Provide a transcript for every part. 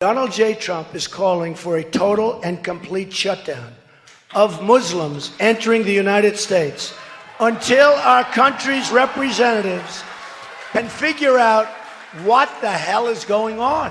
Donald J. Trump is calling for a total and complete shutdown of Muslims entering the United States until our country's representatives can figure out what the hell is going on.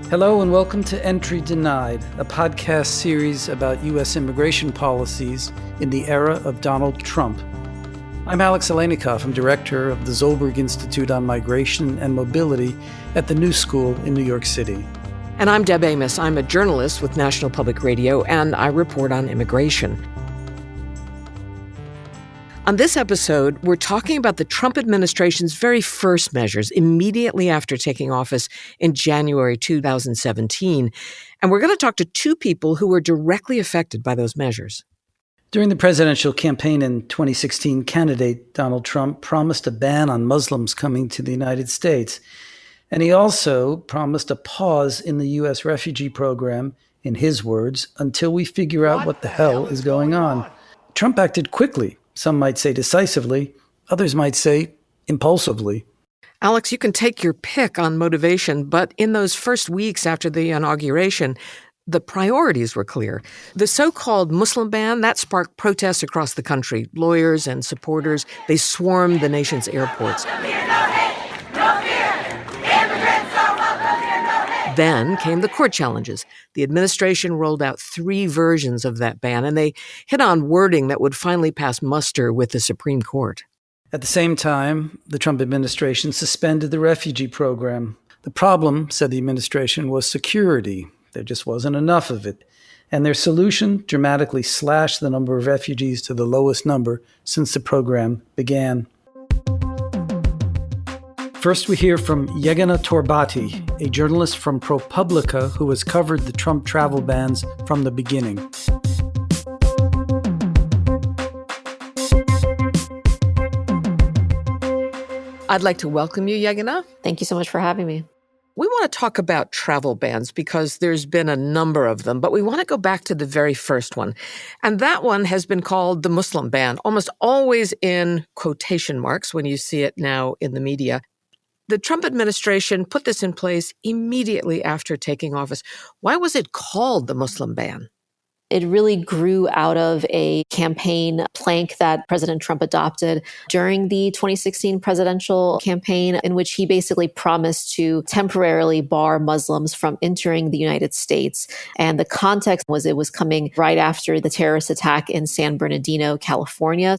Hello and welcome to Entry Denied, a podcast series about U.S. immigration policies in the era of Donald Trump. I'm Aleinikoff. I'm director of the Zolberg Institute on Migration and Mobility at the New School in New York City. And I'm Deb Amos. I'm a journalist with National Public Radio, and I report on immigration. On this episode, we're talking about the Trump administration's very first measures immediately after taking office in January 2017. And we're going to talk to two people who were directly affected by those measures. During the presidential campaign in 2016, candidate Donald Trump promised a ban on Muslims coming to the United States. And he also promised a pause in the U.S. refugee program, in his words, until we figure out what the hell is going on. Trump acted quickly. Some might say decisively, others might say impulsively. Alex, you can take your pick on motivation, but in those first weeks after the inauguration, the priorities were clear. The so-called Muslim ban, that sparked protests across the country. Lawyers and supporters, they swarmed the nation's airports. Then came the court challenges. The administration rolled out 3 versions of that ban, and they hit on wording that would finally pass muster with the Supreme Court. At the same time, the Trump administration suspended the refugee program. The problem, said the administration, was security. There just wasn't enough of it. And their solution dramatically slashed the number of refugees to the lowest number since the program began. First, we hear from Yeganeh Torbati, a journalist from ProPublica who has covered the Trump travel bans from the beginning. I'd like to welcome you, Yeganeh. Thank you so much for having me. We want to talk about travel bans because there's been a number of them, but we want to go back to the very first one. And that one has been called the Muslim ban, almost always in quotation marks when you see it now in the media. The Trump administration put this in place immediately after taking office. Why was it called the Muslim ban? It really grew out of a campaign plank that President Trump adopted during the 2016 presidential campaign, in which he basically promised to temporarily bar Muslims from entering the United States. And the context was it was coming right after the terrorist attack in San Bernardino, California.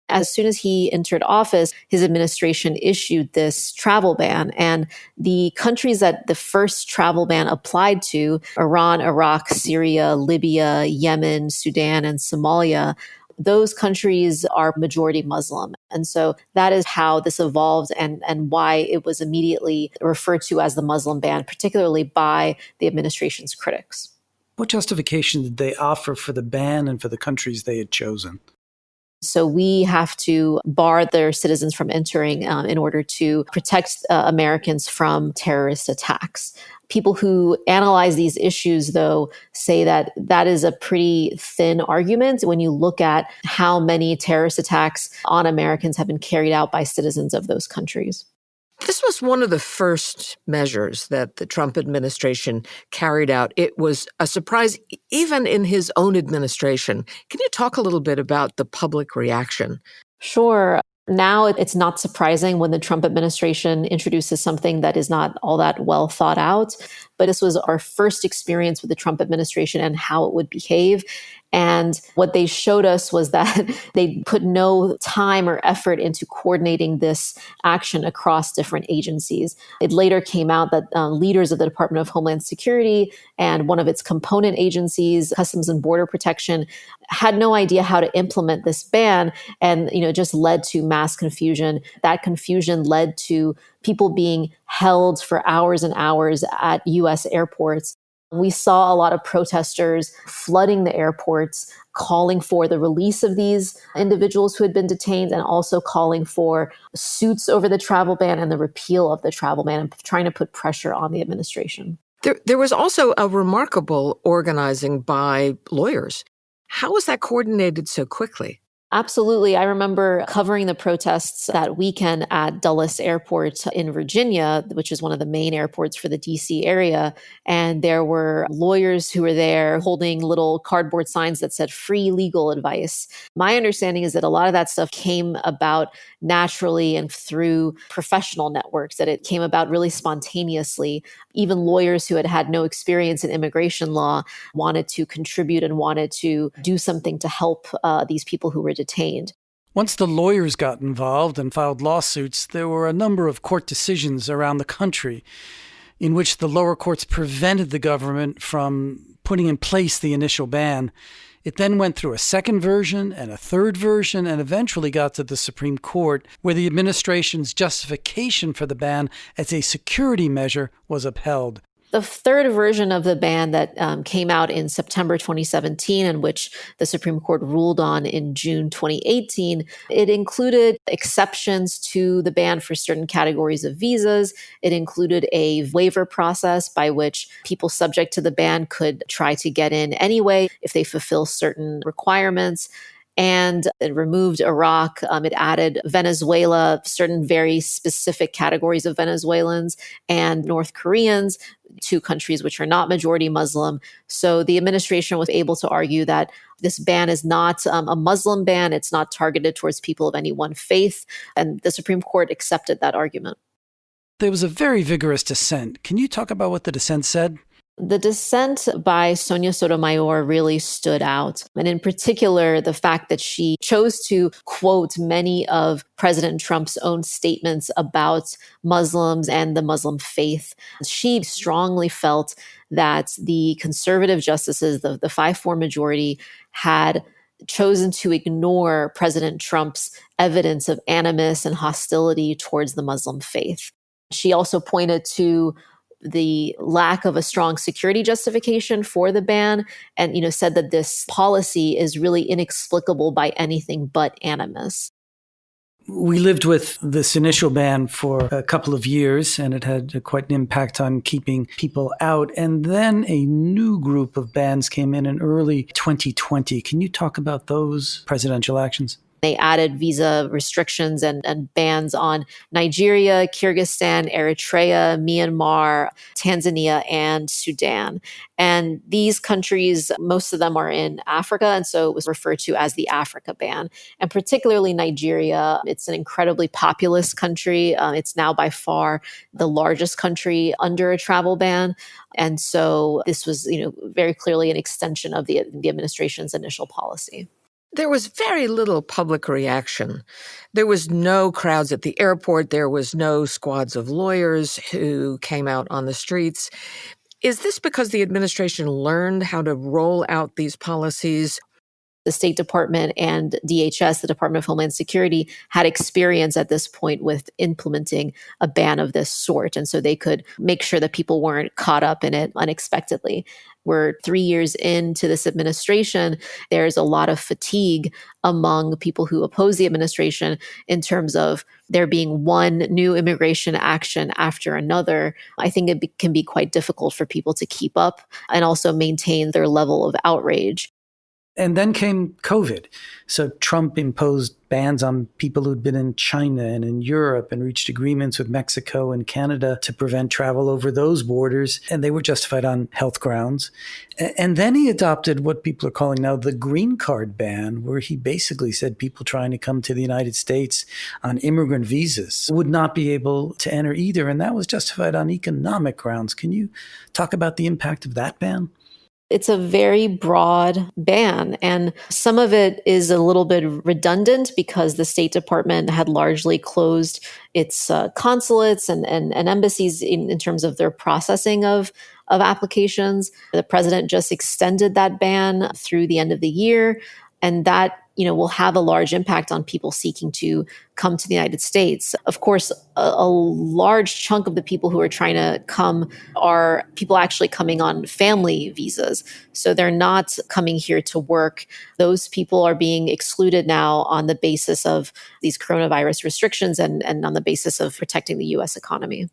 As soon as he entered office, his administration issued this travel ban. And the countries that the first travel ban applied to, Iran, Iraq, Syria, Libya, Yemen, Sudan, and Somalia, those countries are majority Muslim. And so that is how this evolved and why it was immediately referred to as the Muslim ban, particularly by the administration's critics. What justification did they offer for the ban and for the countries they had chosen? So we have to bar their citizens from entering in order to protect Americans from terrorist attacks. People who analyze these issues, though, say that that is a pretty thin argument when you look at how many terrorist attacks on Americans have been carried out by citizens of those countries. This was one of the first measures that the Trump administration carried out. It was a surprise even in his own administration. Can you talk a little bit about the public reaction? Sure. Now it's not surprising when the Trump administration introduces something that is not all that well thought out. But this was our first experience with the Trump administration and how it would behave. And what they showed us was that they put no time or effort into coordinating this action across different agencies. It later came out that leaders of the Department of Homeland Security and one of its component agencies, Customs and Border Protection, had no idea how to implement this ban, and just led to mass confusion. That confusion led to people being held for hours and hours at U.S. airports. We saw a lot of protesters flooding the airports, calling for the release of these individuals who had been detained and also calling for suits over the travel ban and the repeal of the travel ban and trying to put pressure on the administration. There was also a remarkable organizing by lawyers. How was that coordinated so quickly? Absolutely. I remember covering the protests that weekend at Dulles Airport in Virginia, which is one of the main airports for the DC area. And there were lawyers who were there holding little cardboard signs that said free legal advice. My understanding is that a lot of that stuff came about naturally and through professional networks, that it came about really spontaneously. Even lawyers who had had no experience in immigration law wanted to contribute and wanted to do something to help these people who were detained. Once the lawyers got involved and filed lawsuits, there were a number of court decisions around the country in which the lower courts prevented the government from putting in place the initial ban. It then went through a second version and a third version and eventually got to the Supreme Court, where the administration's justification for the ban as a security measure was upheld. The third version of the ban that came out in September 2017, and which the Supreme Court ruled on in June 2018, it included exceptions to the ban for certain categories of visas. It included a waiver process by which people subject to the ban could try to get in anyway if they fulfill certain requirements. And it removed Iraq. It added Venezuela, certain very specific categories of Venezuelans, and North Koreans, two countries which are not majority Muslim. So the administration was able to argue that this ban is not a Muslim ban. It's not targeted towards people of any one faith. And the Supreme Court accepted that argument. There was a very vigorous dissent. Can you talk about what the dissent said? The dissent by Sonia Sotomayor really stood out. And in particular, the fact that she chose to quote many of President Trump's own statements about Muslims and the Muslim faith. She strongly felt that the conservative justices, the 5-4 majority, had chosen to ignore President Trump's evidence of animus and hostility towards the Muslim faith. She also pointed to the lack of a strong security justification for the ban, and said that this policy is really inexplicable by anything but animus. We lived with this initial ban for a couple of years, and it had quite an impact on keeping people out. And then a new group of bans came in early 2020. Can you talk about those presidential actions? They added visa restrictions and bans on Nigeria, Kyrgyzstan, Eritrea, Myanmar, Tanzania, and Sudan. And these countries, most of them are in Africa, and so it was referred to as the Africa ban. And particularly Nigeria, it's an incredibly populous country. It's now by far the largest country under a travel ban. And so this was, very clearly an extension of the administration's initial policy. There was very little public reaction. There was no crowds at the airport. There was no squads of lawyers who came out on the streets. Is this because the administration learned how to roll out these policies? The State Department and DHS, the Department of Homeland Security, had experience at this point with implementing a ban of this sort. And so they could make sure that people weren't caught up in it unexpectedly. We're 3 years into this administration. There's a lot of fatigue among people who oppose the administration in terms of there being one new immigration action after another. I think it can be quite difficult for people to keep up and also maintain their level of outrage. And then came COVID. So Trump imposed bans on people who'd been in China and in Europe and reached agreements with Mexico and Canada to prevent travel over those borders. And they were justified on health grounds. And then he adopted what people are calling now the green card ban, where he basically said people trying to come to the United States on immigrant visas would not be able to enter either. And that was justified on economic grounds. Can you talk about the impact of that ban? It's a very broad ban, and some of it is a little bit redundant because the State Department had largely closed its consulates and embassies in terms of their processing of applications. The president just extended that ban through the end of the year, and that will have a large impact on people seeking to come to the United States. Of course, a large chunk of the people who are trying to come are people actually coming on family visas. So they're not coming here to work. Those people are being excluded now on the basis of these coronavirus restrictions and on the basis of protecting the U.S. economy.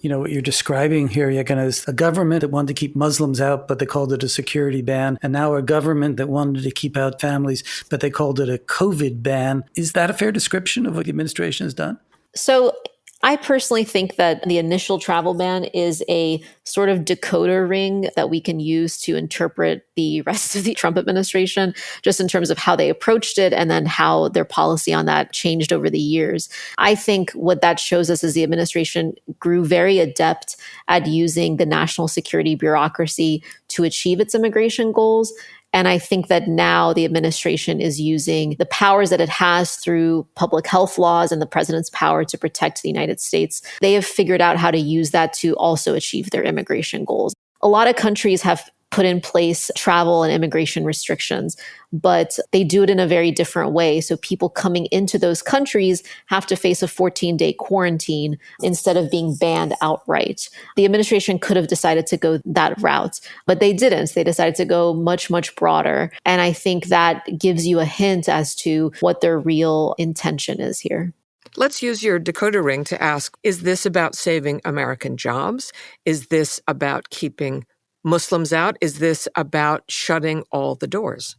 What you're describing here, Yegana, is a government that wanted to keep Muslims out, but they called it a security ban. And now a government that wanted to keep out families, but they called it a COVID ban. Is that a fair description of what the administration has done? So I personally think that the initial travel ban is a sort of decoder ring that we can use to interpret the rest of the Trump administration, just in terms of how they approached it and then how their policy on that changed over the years. I think what that shows us is the administration grew very adept at using the national security bureaucracy to achieve its immigration goals. And I think that now the administration is using the powers that it has through public health laws and the president's power to protect the United States. They have figured out how to use that to also achieve their immigration goals. A lot of countries have put in place travel and immigration restrictions, but they do it in a very different way. So people coming into those countries have to face a 14-day quarantine instead of being banned outright. The administration could have decided to go that route, but they didn't. They decided to go much, much broader. And I think that gives you a hint as to what their real intention is here. Let's use your decoder ring to ask, is this about saving American jobs? Is this about keeping Muslims out? Is this about shutting all the doors?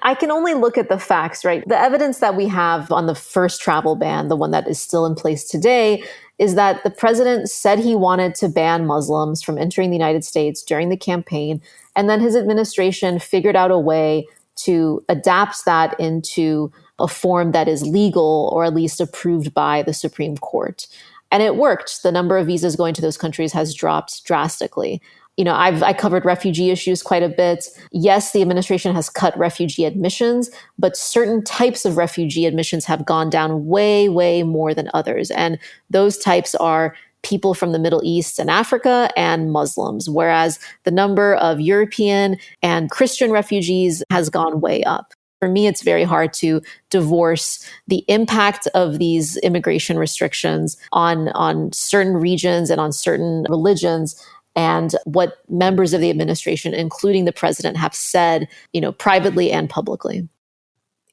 I can only look at the facts, right? The evidence that we have on the first travel ban, the one that is still in place today, is that the president said he wanted to ban Muslims from entering the United States during the campaign. And then his administration figured out a way to adapt that into a form that is legal or at least approved by the Supreme Court. And it worked. The number of visas going to those countries has dropped drastically. I covered refugee issues quite a bit. Yes, the administration has cut refugee admissions, but certain types of refugee admissions have gone down way, way more than others. And those types are people from the Middle East and Africa and Muslims, whereas the number of European and Christian refugees has gone way up. For me, it's very hard to divorce the impact of these immigration restrictions on certain regions and on certain religions and what members of the administration, including the president, have said, privately and publicly.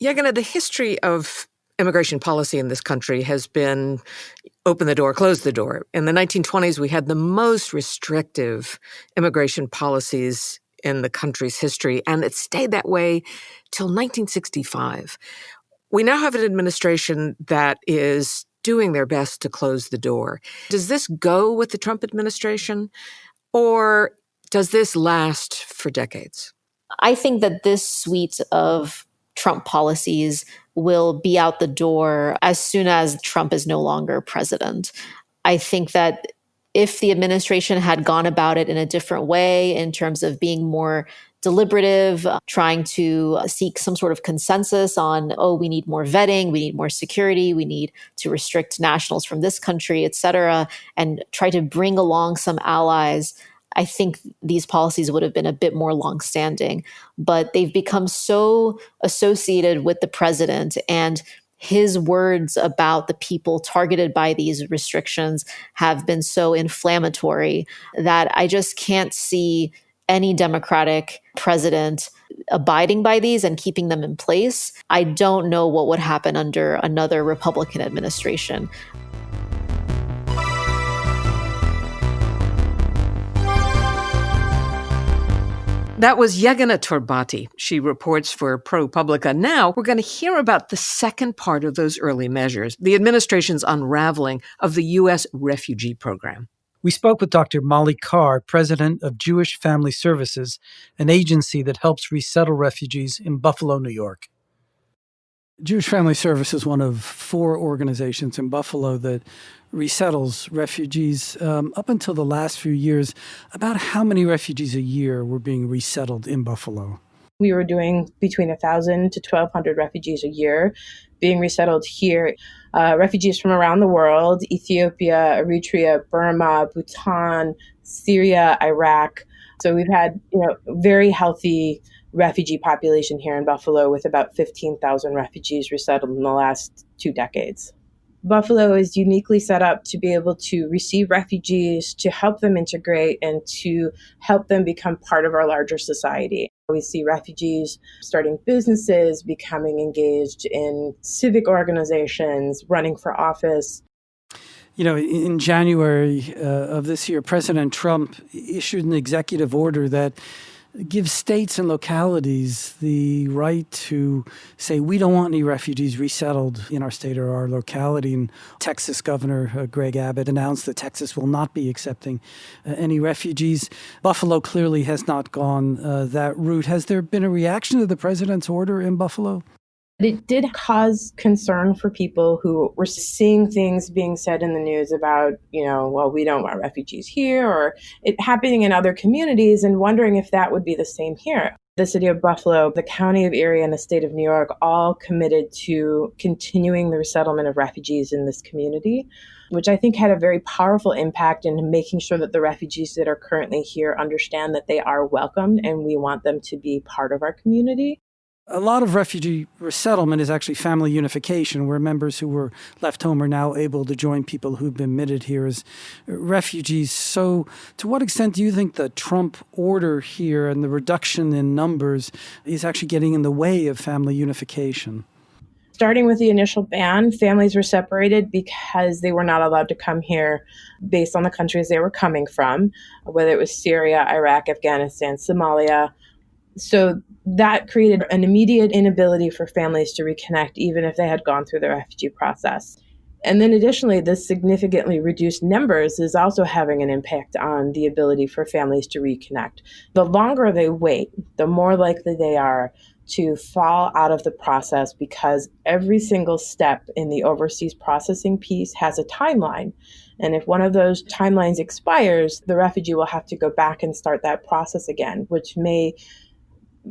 Yegana, the history of immigration policy in this country has been open the door, close the door. In the 1920s, we had the most restrictive immigration policies in the country's history, and it stayed that way till 1965. We now have an administration that is doing their best to close the door. Does this go with the Trump administration? Or does this last for decades? I think that this suite of Trump policies will be out the door as soon as Trump is no longer president. I think that if the administration had gone about it in a different way in terms of being more deliberative, trying to seek some sort of consensus on, we need more vetting, we need more security, we need to restrict nationals from this country, et cetera, and try to bring along some allies, I think these policies would have been a bit more longstanding. But they've become so associated with the president, and his words about the people targeted by these restrictions have been so inflammatory that I just can't see any Democratic president abiding by these and keeping them in place. I don't know what would happen under another Republican administration. That was Yegana Torbati. She reports for ProPublica. Now we're going to hear about the second part of those early measures, the administration's unraveling of the U.S. refugee program. We spoke with Dr. Molly Carr, president of Jewish Family Services, an agency that helps resettle refugees in Buffalo, New York. Jewish Family Service is one of 4 organizations in Buffalo that resettles refugees. Up until the last few years, about how many refugees a year were being resettled in Buffalo? We were doing between 1,000 to 1,200 refugees a year being resettled here. Refugees from around the world, Ethiopia, Eritrea, Burma, Bhutan, Syria, Iraq. So we've had, very healthy refugee population here in Buffalo with about 15,000 refugees resettled in the last 2 decades. Buffalo is uniquely set up to be able to receive refugees, to help them integrate, and to help them become part of our larger society. We see refugees starting businesses, becoming engaged in civic organizations, running for office. You know, in January of this year, President Trump issued an executive order that gives states and localities the right to say, we don't want any refugees resettled in our state or our locality. And Texas Governor Greg Abbott announced that Texas will not be accepting any refugees. Buffalo clearly has not gone that route. Has there been a reaction to the president's order in Buffalo? It did cause concern for people who were seeing things being said in the news about, well, we don't want refugees here, or it happening in other communities, and wondering if that would be the same here. The city of Buffalo, the county of Erie, and the state of New York all committed to continuing the resettlement of refugees in this community, which I think had a very powerful impact in making sure that the refugees that are currently here understand that they are welcomed and we want them to be part of our community. A lot of refugee resettlement is actually family unification, where members who were left home are now able to join people who've been admitted here as refugees. So to what extent do you think the Trump order here and the reduction in numbers is actually getting in the way of family unification? Starting with the initial ban, families were separated because they were not allowed to come here based on the countries they were coming from, whether it was Syria, Iraq, Afghanistan, Somalia. So that created an immediate inability for families to reconnect, even if they had gone through the refugee process. And then additionally, this significantly reduced numbers is also having an impact on the ability for families to reconnect. The longer they wait, the more likely they are to fall out of the process, because every single step in the overseas processing piece has a timeline. And if one of those timelines expires, the refugee will have to go back and start that process again, which may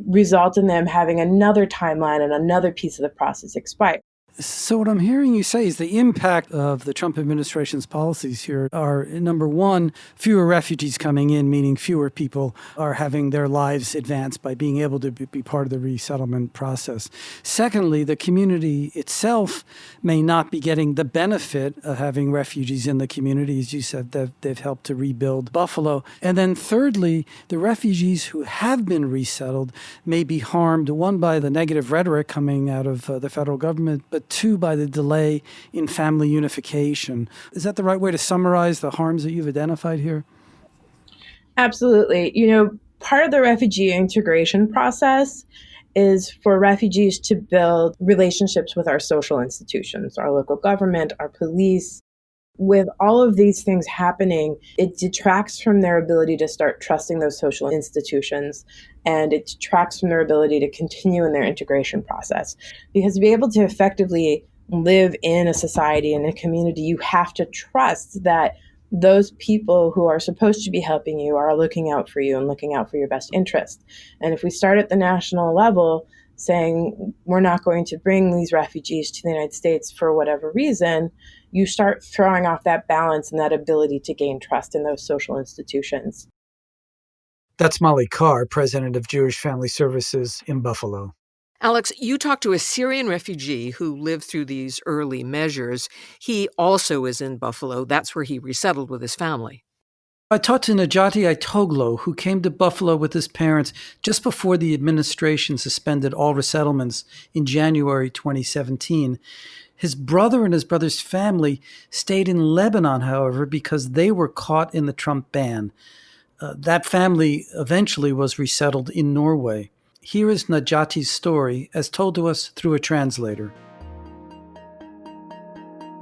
result in them having another timeline and another piece of the process expire. So what I'm hearing you say is the impact of the Trump administration's policies here are, number one, fewer refugees coming in, meaning fewer people are having their lives advanced by being able to be part of the resettlement process. Secondly, the community itself may not be getting the benefit of having refugees in the community. As you said, they've helped to rebuild Buffalo. And then thirdly, the refugees who have been resettled may be harmed, one, by the negative rhetoric coming out of the federal government, but two, by the delay in family unification. Is that the right way to summarize the harms that you've identified here? Absolutely. Part of the refugee integration process is for refugees to build relationships with our social institutions, our local government, our police. With all of these things happening, it detracts from their ability to start trusting those social institutions, and it detracts from their ability to continue in their integration process. Because to be able to effectively live in a society and a community, you have to trust that those people who are supposed to be helping you are looking out for you and looking out for your best interest. And if we start at the national level saying we're not going to bring these refugees to the United States for whatever reason, you start throwing off that balance and that ability to gain trust in those social institutions. That's Molly Carr, president of Jewish Family Services in Buffalo. Alex, you talked to a Syrian refugee who lived through these early measures. He also is in Buffalo. That's where he resettled with his family. I talked to Najati Aitoglo, who came to Buffalo with his parents just before the administration suspended all resettlements in January 2017. His brother and his brother's family stayed in Lebanon, however, because they were caught in the Trump ban. That family eventually was resettled in Norway. Here is Najati's story, as told to us through a translator.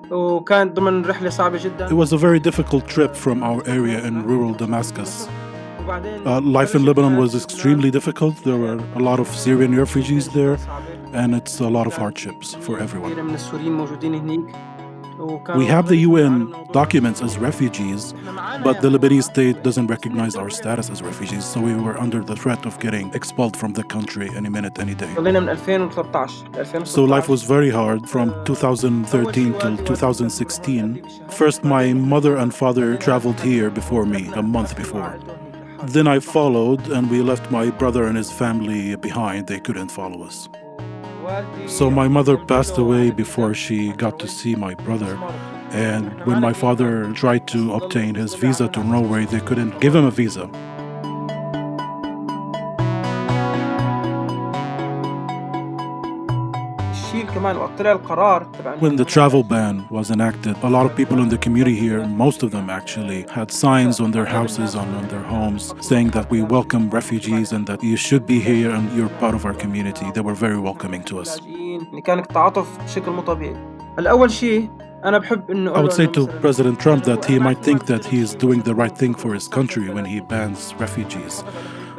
It was a very difficult trip from our area in rural Damascus. Life in Lebanon was extremely difficult. There were a lot of Syrian refugees there, and it's a lot of hardships for everyone. We have the UN documents as refugees, but the Lebanese state doesn't recognize our status as refugees, so we were under the threat of getting expelled from the country any minute, any day. So life was very hard from 2013 till 2016. First, my mother and father traveled here before me, a month before. Then I followed, and we left my brother and his family behind. They couldn't follow us. So my mother passed away before she got to see my brother. And when my father tried to obtain his visa to Norway, they couldn't give him a visa. When the travel ban was enacted, a lot of people in the community here, most of them actually, had signs on their houses and on their homes saying that we welcome refugees and that you should be here and you're part of our community. They were very welcoming to us. I would say to President Trump that he might think that he is doing the right thing for his country when he bans refugees.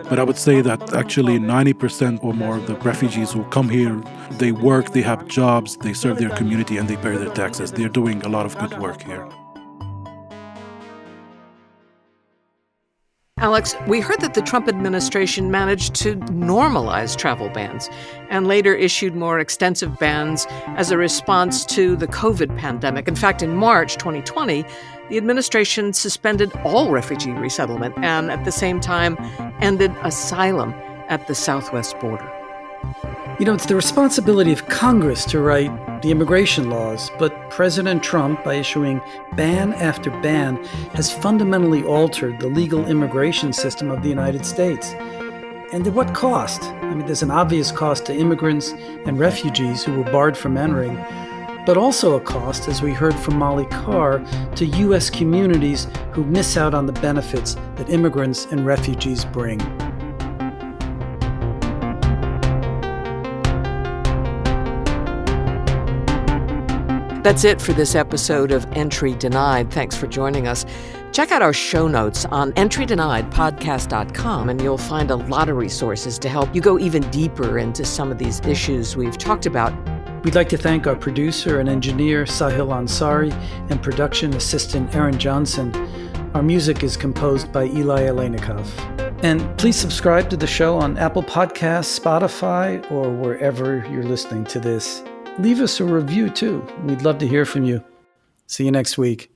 But I would say that actually 90% or more of the refugees who come here, they work, they have jobs, they serve their community, and they pay their taxes. They're doing a lot of good work here. Alex, we heard that the Trump administration managed to normalize travel bans and later issued more extensive bans as a response to the COVID pandemic. In fact, in March 2020, the administration suspended all refugee resettlement and at the same time ended asylum at the southwest border. You know, it's the responsibility of Congress to write the immigration laws, but President Trump, by issuing ban after ban, has fundamentally altered the legal immigration system of the United States. And at what cost? I mean, there's an obvious cost to immigrants and refugees who were barred from entering, but also a cost, as we heard from Molly Carr, to U.S. communities who miss out on the benefits that immigrants and refugees bring. That's it for this episode of Entry Denied. Thanks for joining us. Check out our show notes on entrydeniedpodcast.com, and you'll find a lot of resources to help you go even deeper into some of these issues we've talked about. We'd like to thank our producer and engineer, Sahil Ansari, and production assistant, Aaron Johnson. Our music is composed by Eli Aleinikoff. And please subscribe to the show on Apple Podcasts, Spotify, or wherever you're listening to this. Leave us a review, too. We'd love to hear from you. See you next week.